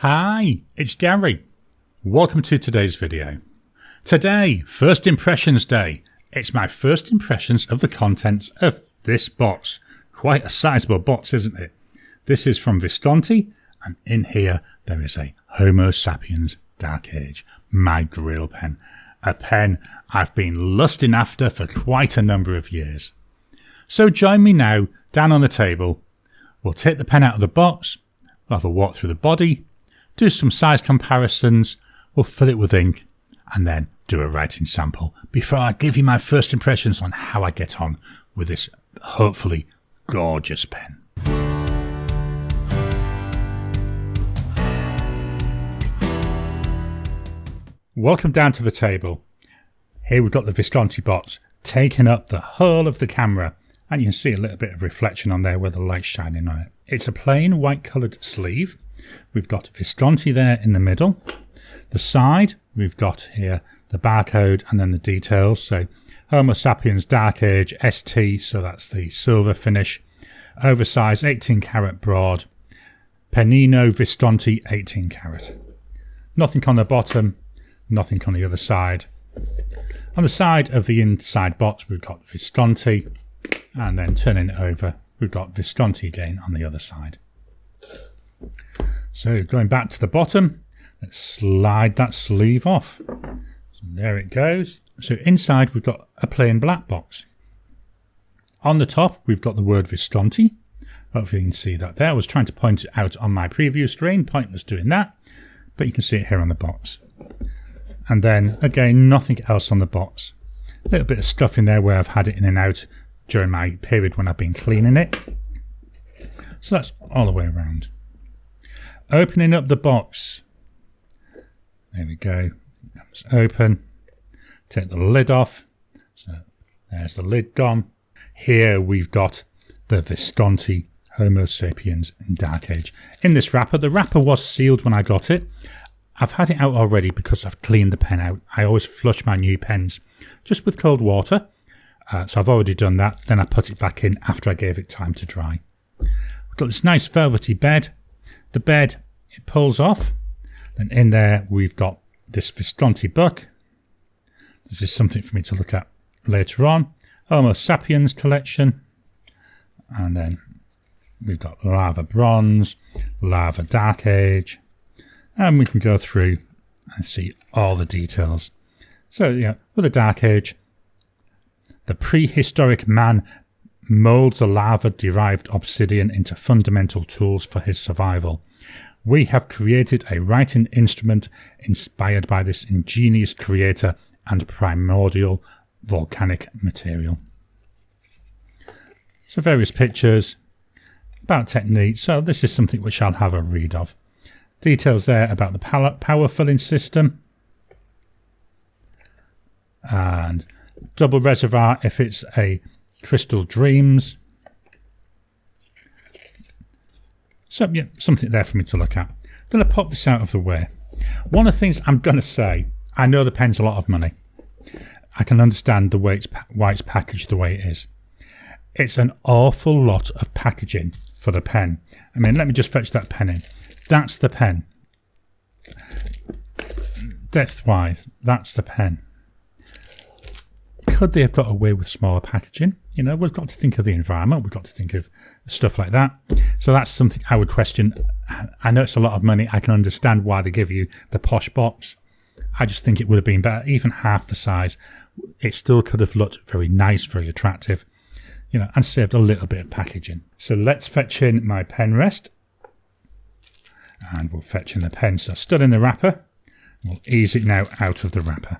Hi, it's Gary. Welcome to today's video. Today, First Impressions Day. It's my first impressions of the contents of this box. Quite a sizable box, isn't it? This is from Visconti, and in here there is a Homo Sapiens Dark Age, my drill pen. A pen I've been lusting after for quite a number of years. So join me now, down on the table. We'll take the pen out of the box, we'll have a walk through the body, do some size comparisons, we'll fill it with ink, and then do a writing sample before I give you my first impressions on how I get on with this hopefully gorgeous pen. Welcome down to the table. Here we've got the Visconti box taking up the whole of the camera, and you can see a little bit of reflection on there where the light's shining on it. It's a plain white coloured sleeve. We've got Visconti there in the middle. The side, we've got here the barcode and then the details. So Homo Sapiens Dark Age ST, so that's the silver finish. Oversized 18 karat broad. Pennino Visconti 18 karat. Nothing on the bottom, nothing on the other side. On the side of the inside box, we've got Visconti, and then turning it over, we've got Visconti again on the other side. So going back to the bottom, let's slide that sleeve off. So there it goes. So inside we've got a plain black box. On the top we've got the word Visconti. Hopefully you can see that there. I was trying to point it out on my preview screen, pointless doing that, but you can see it here on the box. And then again, nothing else on the box. A little bit of stuff in there where I've had it in and out during my period when I've been cleaning it. So that's all the way around. Opening up the box. There we go. It's open. Take the lid off. So there's the lid gone. Here we've got the Visconti Homo Sapiens Dark Age. In this wrapper, the wrapper was sealed when I got it. I've had it out already because I've cleaned the pen out. I always flush my new pens just with cold water. So I've already done that. Then I put it back in after I gave it time to dry. We've got this nice velvety bed. The bed, it pulls off. Then in there we've got this Visconti book. This is something for me to look at later on. Homo Sapiens collection. And then we've got Lava Bronze, Lava Dark Age. And we can go through and see all the details. So yeah, with the Dark Age, the prehistoric man molds a lava-derived obsidian into fundamental tools for his survival. We have created a writing instrument inspired by this ingenious creator and primordial volcanic material. So various pictures about technique. So this is something which I'll have a read of. Details there about the power filling system. And double reservoir if it's a Crystal Dreams. So yeah, something there for me to look at. I'm going to pop this out of the way. One of the things I'm going to say, I know the pen's a lot of money. I can understand the way why it's packaged the way it is. It's an awful lot of packaging for the pen. I mean, let me just fetch that pen in. That's the pen. Depth-wise, that's the pen. Could they have got away with smaller packaging? You know, we've got to think of the environment. We've got to think of stuff like that. So that's something I would question. I know it's a lot of money. I can understand why they give you the posh box. I just think it would have been better. Even half the size, it still could have looked very nice, very attractive, you know, and saved a little bit of packaging. So let's fetch in my pen rest. And we'll fetch in the pen. So still in the wrapper. We'll ease it now out of the wrapper.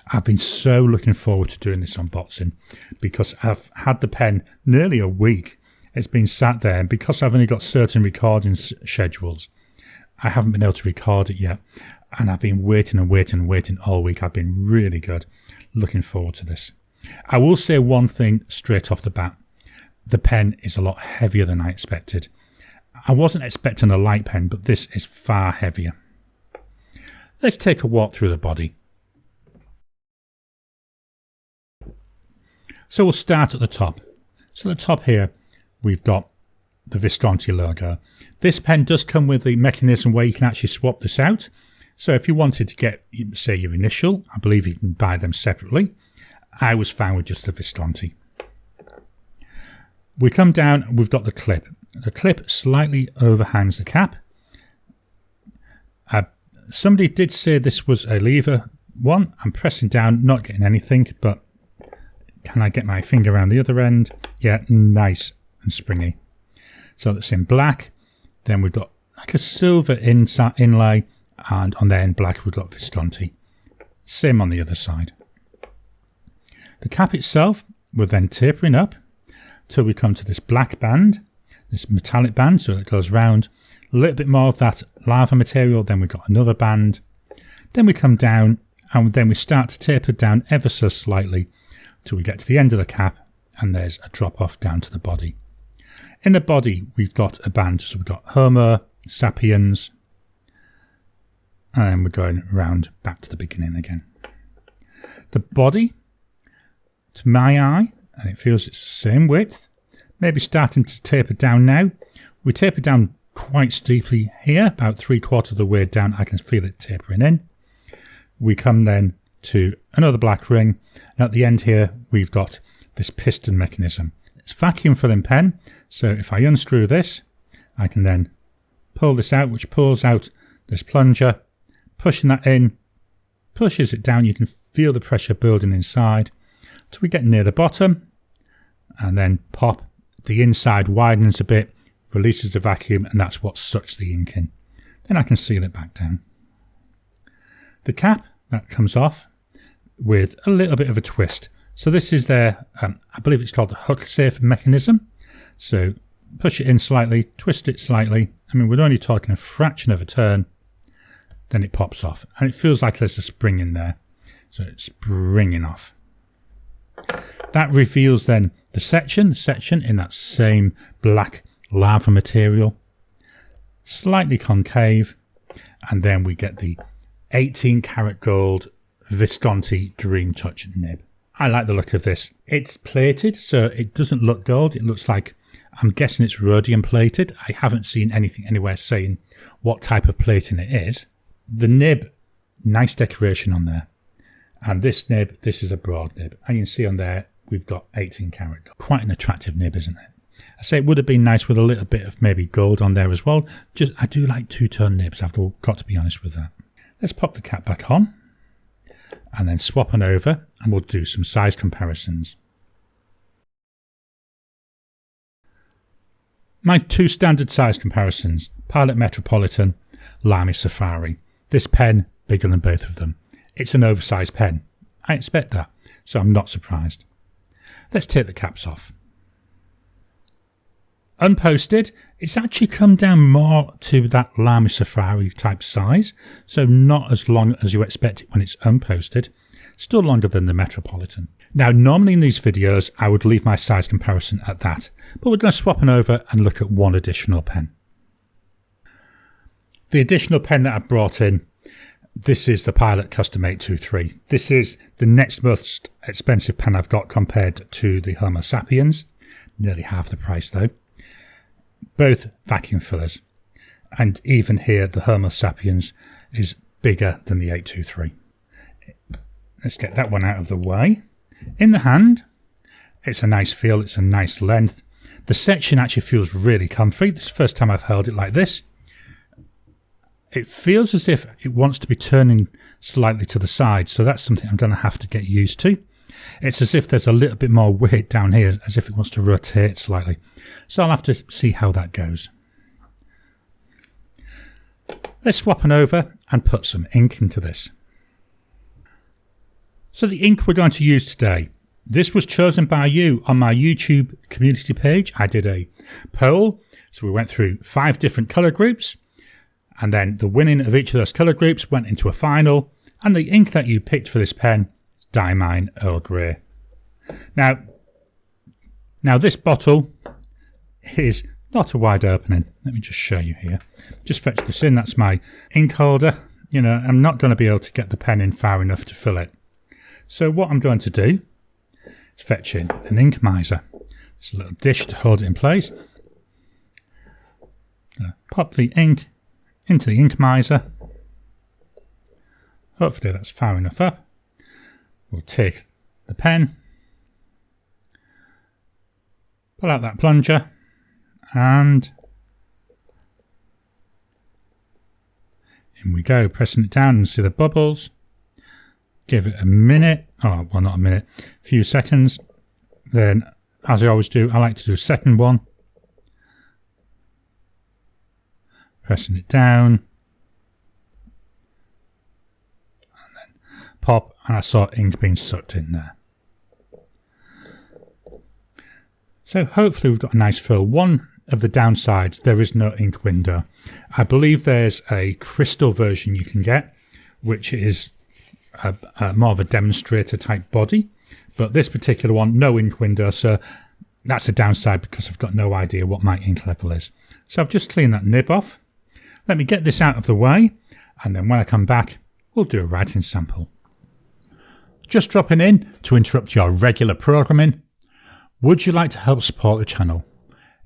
I've been so looking forward to doing this unboxing because I've had the pen nearly a week. It's been sat there, and because I've only got certain recording schedules, I haven't been able to record it yet. And I've been waiting and waiting and waiting all week. I've been really good. Looking forward to this. I will say one thing straight off the bat. The pen is a lot heavier than I expected. I wasn't expecting a light pen, but this is far heavier. Let's take a walk through the body. So we'll start at the top. So at the top here, we've got the Visconti logo. This pen does come with the mechanism where you can actually swap this out. So if you wanted to get, say, your initial, I believe you can buy them separately. I was fine with just the Visconti. We come down, we've got the clip. The clip slightly overhangs the cap. Somebody did say this was a lever one. I'm pressing down, not getting anything, but can I get my finger around the other end? Yeah, nice and springy. So that's in black. Then we've got like a silver inlay, and on there in black we've got Visconti. Same on the other side. The cap itself will then tapering up till we come to this black band, this metallic band, so it goes round. A little bit more of that lava material, then we've got another band. Then we come down, and then we start to taper down ever so slightly till we get to the end of the cap, and there's a drop off down to the body. In the body we've got a band, so we've got Homo Sapiens, and then we're going round back to the beginning again. The body, to my eye, and it feels it's the same width, maybe starting to taper down now. We taper down quite steeply here, about 3/4 of the way down. I can feel it tapering in. We come then to another black ring, and at the end here we've got this piston mechanism. It's vacuum filling pen, so if I unscrew this, I can then pull this out, which pulls out this plunger. Pushing that in pushes it down. You can feel the pressure building inside till we get near the bottom, and then pop. The inside widens a bit, releases the vacuum, and that's what sucks the ink in. Then I can seal it back down. The cap, that comes off with a little bit of a twist. So this is their, I believe it's called the hook safe mechanism. So push it in slightly, twist it slightly. I mean, we're only talking a fraction of a turn. Then it pops off, and it feels like there's a spring in there. So it's springing off. That reveals then the section in that same black lava material, slightly concave, and then we get the 18 karat gold Visconti Dream Touch nib. I like the look of this. It's plated, so it doesn't look gold. It looks like, I'm guessing it's rhodium plated. I haven't seen anything anywhere saying what type of plating it is. The nib, nice decoration on there. And this nib, this is a broad nib. And you can see on there, we've got 18 karat gold. Quite an attractive nib, isn't it? I say it would have been nice with a little bit of maybe gold on there as well. Just, I do like two-tone nibs, I've got to be honest with that. Let's pop the cap back on and then swap on over, and we'll do some size comparisons. My two standard size comparisons, Pilot Metropolitan, Lamy Safari. This pen, bigger than both of them. It's an oversized pen. I expect that, so I'm not surprised. Let's take the caps off. Unposted, it's actually come down more to that Lamy Safari type size, so not as long as you expect it when it's unposted. Still longer than the Metropolitan. Now, normally in these videos, I would leave my size comparison at that, but we're going to swap on over and look at one additional pen. The additional pen that I brought in, this is the Pilot Custom 823. This is the next most expensive pen I've got compared to the Homo Sapiens. Nearly half the price though. Both vacuum fillers. And even here, the Homo Sapiens is bigger than the 823. Let's get that one out of the way. In the hand, it's a nice feel, it's a nice length. The section actually feels really comfy. This is the first time I've held it like this. It feels as if it wants to be turning slightly to the side, so that's something I'm going to have to get used to. It's as if there's a little bit more weight down here, as if it wants to rotate slightly. So I'll have to see how that goes. Let's swap on over and put some ink into this. So the ink we're going to use today, this was chosen by you on my YouTube community page. I did a poll, so we went through 5 different colour groups, and then the winning of each of those colour groups went into a final, and the ink that you picked for this pen is Diamine Earl Grey. Now this bottle is not a wide opening. Let me just show you here. Just fetch this in, that's my ink holder. You know, I'm not going to be able to get the pen in far enough to fill it. So what I'm going to do is fetch in an ink miser. It's a little dish to hold it in place. Pop the ink into the ink miser. Hopefully that's far enough up. We'll take the pen, pull out that plunger, and in we go, pressing it down and see the bubbles. Give it a minute, oh well, not a minute, a few seconds. Then, as I always do, I like to do a second one. Pressing it down. And then pop, and I saw ink being sucked in there. So hopefully we've got a nice fill. One of the downsides, there is no ink window. I believe there's a crystal version you can get, which is more of a demonstrator type body. But this particular one, no ink window, so that's a downside because I've got no idea what my ink level is. So I've just cleaned that nib off. Let me get this out of the way, and then when I come back, we'll do a writing sample. Just dropping in to interrupt your regular programming. Would you like to help support the channel?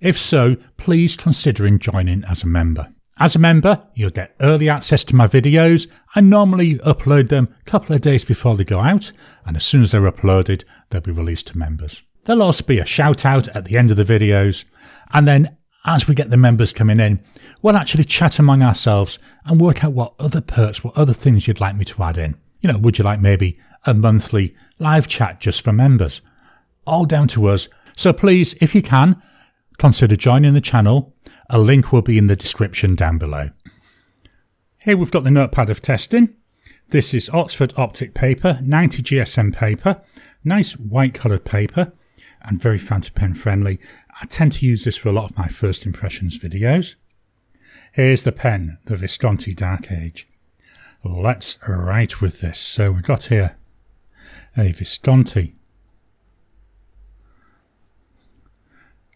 If so, please consider joining as a member. As a member, you'll get early access to my videos. I normally upload them a couple of days before they go out, and as soon as they're uploaded, they'll be released to members. There'll also be a shout out at the end of the videos, and then as we get the members coming in, we'll actually chat among ourselves and work out what other perks, what other things you'd like me to add in. You know, would you like maybe a monthly live chat just for members? All down to us. So please, if you can, consider joining the channel. A link will be in the description down below. Here we've got the notepad of testing. This is Oxford Optic paper, 90 GSM paper, nice white coloured paper and very fountain pen friendly. I tend to use this for a lot of my first impressions videos. Here's the pen, the Visconti Dark Age. Let's write with this. So we've got here a Visconti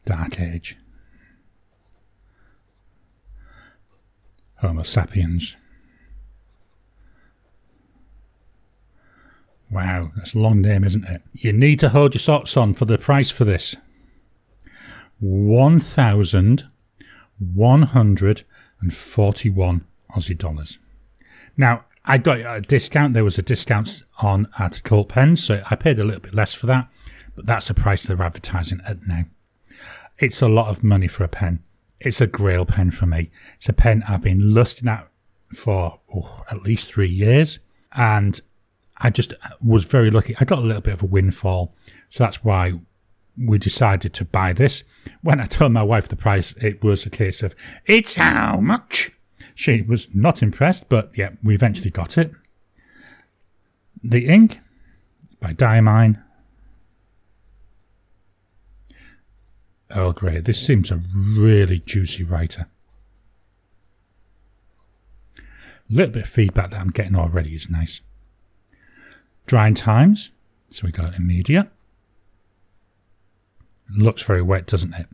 Dark Age. Homo Sapiens. Wow, that's a long name, isn't it? You need to hold your socks on for the price for this. 1,141 Aussie dollars. Now, I got a discount. There was a discount on Article pens, so I paid a little bit less for that, but that's the price they're advertising at now. It's a lot of money for a pen. It's a grail pen for me. It's a pen I've been lusting at for at least 3 years, and I just was very lucky. I got a little bit of a windfall, so that's why we decided to buy this. When I told my wife the price, it was a case of, it's how much? She was not impressed, but yeah, we eventually got it. The ink by Diamine Earl Grey. This seems a really juicy writer. A little bit of feedback that I'm getting already is nice. Drying times. So we got immediate. Looks very wet, doesn't it?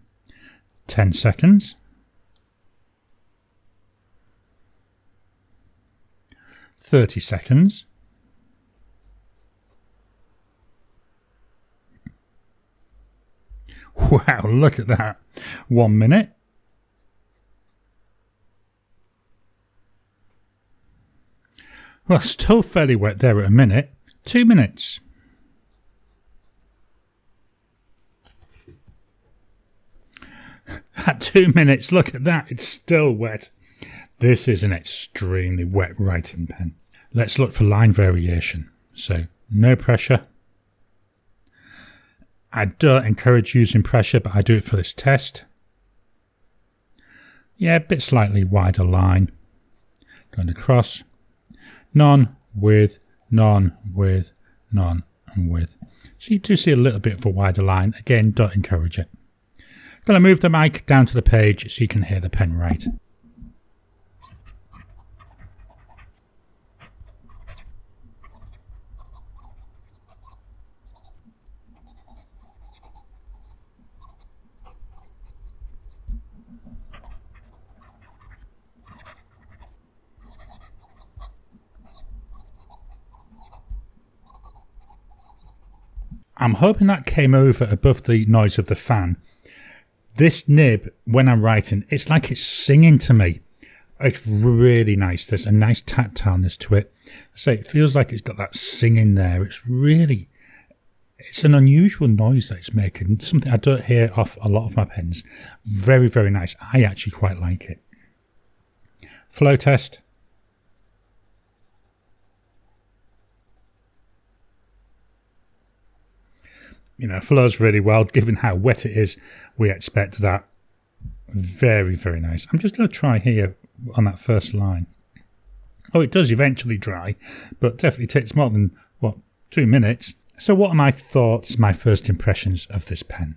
10 seconds. 30 seconds. Wow, look at that. 1 minute. Well, still fairly wet there at a minute. 2 minutes. At 2 minutes, look at that. It's still wet. This is an extremely wet writing pen. Let's look for line variation. So, no pressure. I don't encourage using pressure, but I do it for this test. Yeah, a bit slightly wider line. Going across. None, with, none, with, none, and with. So you do see a little bit of a wider line. Again, don't encourage it. Going to move the mic down to the page so you can hear the pen write. I'm hoping that came over above the noise of the fan. This nib, when I'm writing, it's like it's singing to me. It's really nice. There's a nice tactileness to it. So it feels like it's got that singing there. It's an unusual noise that it's making. Something I don't hear off a lot of my pens. Very, very nice. I actually quite like it. Flow test. Flows really well. Given how wet it is, we expect that. Very, very nice. I'm just going to try here on that first line. Oh, it does eventually dry, but definitely takes more than, 2 minutes. So what are my thoughts, my first impressions of this pen?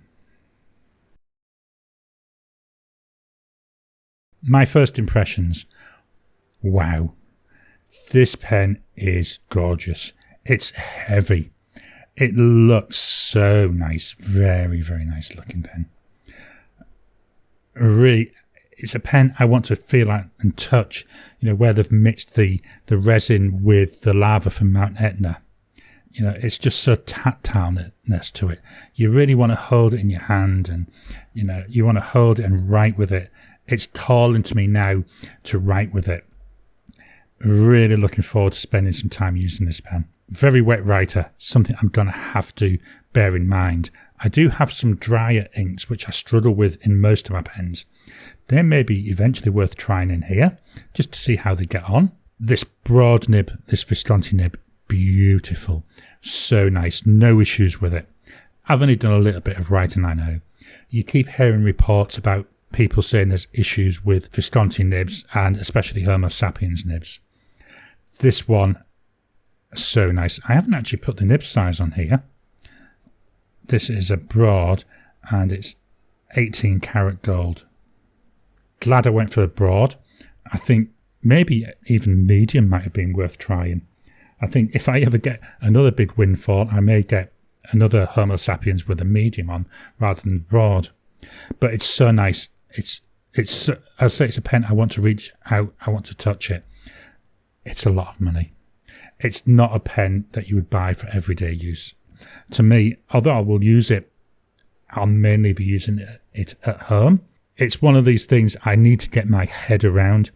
My first impressions. Wow. This pen is gorgeous. It's heavy. It looks so nice. Very, very nice looking pen. Really, it's a pen I want to feel like and touch, where they've mixed the resin with the lava from Mount Etna. It's just so tactileness to it. You really want to hold it in your hand and, you want to hold it and write with it. It's calling to me now to write with it. Really looking forward to spending some time using this pen. Very wet writer, something I'm going to have to bear in mind. I do have some drier inks, which I struggle with in most of my pens. They may be eventually worth trying in here, just to see how they get on. This broad nib, this Visconti nib, beautiful. So nice, no issues with it. I've only done a little bit of writing, I know. You keep hearing reports about people saying there's issues with Visconti nibs, and especially Homo Sapiens nibs. This one, so nice. I haven't actually put the nib size on here. This is a broad and it's 18 karat gold. Glad I went for the broad. I think maybe even medium might have been worth trying. I think if I ever get another big windfall, I may get another Homo Sapiens with a medium on rather than broad. But it's so nice. I'll say it's a pen I want to reach out. I want to touch it. It's a lot of money. It's not a pen that you would buy for everyday use. To me, although I will use it, I'll mainly be using it at home. It's one of these things I need to get my head around.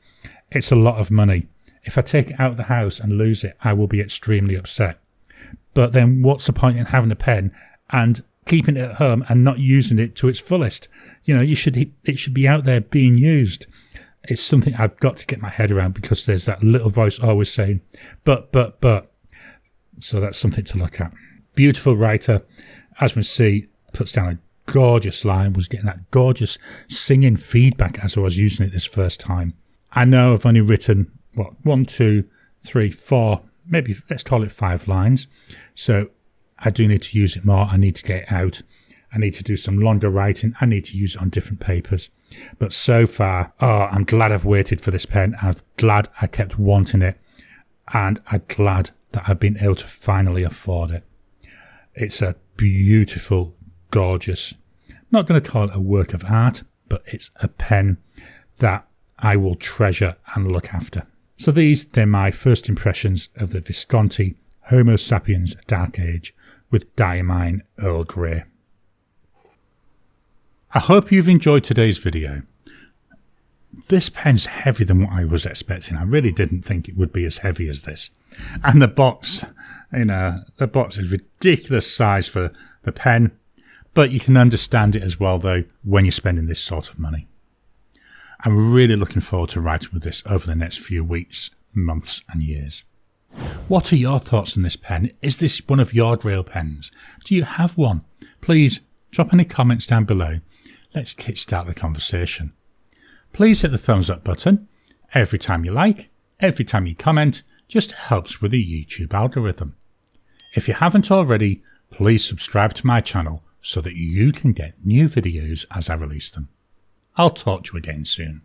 It's a lot of money. If I take it out of the house and lose it, I will be extremely upset. But then what's the point in having a pen and keeping it at home and not using it to its fullest? It should be out there being used. It's something I've got to get my head around because there's that little voice always saying, but. So that's something to look at. Beautiful writer. As we see, puts down a gorgeous line, was getting that gorgeous singing feedback as I was using it this first time. I know I've only written, 1, 2, 3, 4, maybe let's call it 5 lines. So I do need to use it more. I need to get it out. I need to do some longer writing. I need to use it on different papers. But so far, I'm glad I've waited for this pen. I'm glad I kept wanting it. And I'm glad that I've been able to finally afford it. It's a beautiful, gorgeous, not going to call it a work of art, but it's a pen that I will treasure and look after. So they're my first impressions of the Visconti Homo Sapiens Dark Age with Diamine Earl Grey. I hope you've enjoyed today's video. This pen's heavier than what I was expecting. I really didn't think it would be as heavy as this. And the box, the box is ridiculous size for the pen, but you can understand it as well though when you're spending this sort of money. I'm really looking forward to writing with this over the next few weeks, months and years. What are your thoughts on this pen? Is this one of your Grail pens? Do you have one? Please drop any comments down below. Let's kickstart the conversation. Please hit the thumbs up button. Every time you like, every time you comment, just helps with the YouTube algorithm. If you haven't already, please subscribe to my channel so that you can get new videos as I release them. I'll talk to you again soon.